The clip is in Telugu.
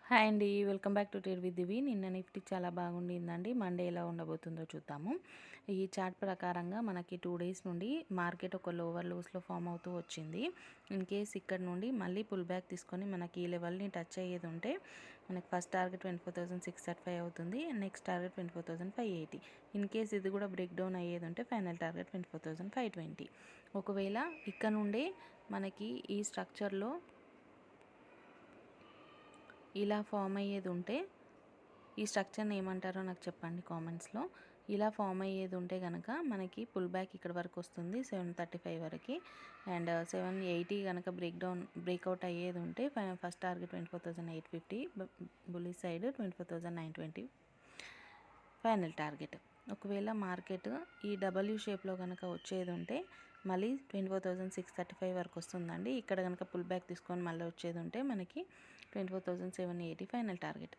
హాయ్ అండి. Welcome back to trade with Divi. నిన్న నిఫ్టీ చాలా బాగుండిందండి. మండే ఎలా ఉండబోతుందో చూద్దాము. ఈ చార్ట్ ప్రకారంగా మనకి 2 డేస్ నుండి మార్కెట్ ఒక లోవర్ లోస్లో ఫామ్ అవుతూ వచ్చింది. ఇన్ కేస్ ఇక్కడ నుండి మళ్ళీ పుల్ బ్యాక్ తీసుకొని మనకి ఈ లెవెల్ని టచ్ అయ్యేది ఉంటే మనకి ఫస్ట్ టార్గెట్ 24,635 అవుతుంది. Next target 24,580. ఇన్ కేస్ ఇది కూడా బ్రేక్ డౌన్ అయ్యేది ఉంటే ఫైనల్ టార్గెట్ 24,520. ఒకవేళ ఇక్కడ నుండే మనకి ఈ స్ట్రక్చర్లో ఇలా ఫామ్ అయ్యేది ఉంటే ఈ స్ట్రక్చర్ని ఏమంటారో నాకు చెప్పండి కామెంట్స్లో. ఇలా ఫామ్ అయ్యేది ఉంటే కనుక మనకి పుల్ బ్యాక్ ఇక్కడ వరకు వస్తుంది 735 వరకు. అండ్ 780 కనుక బ్రేక్అవుట్ అయ్యేది ఉంటే ఫస్ట్ టార్గెట్ 24,850, బుల్లి సైడ్ 24,920 ఫైనల్ టార్గెట్. ఒకవేళ మార్కెట్ ఈ డబ్ల్యూ షేప్లో కనుక వచ్చేది ఉంటే మళ్ళీ 24,635 వరకు వస్తుందండి. ఇక్కడ కనుక పుల్ బ్యాక్ తీసుకొని మళ్ళీ వచ్చేది ఉంటే మనకి 24,780 ఫైనల్ టార్గెట్.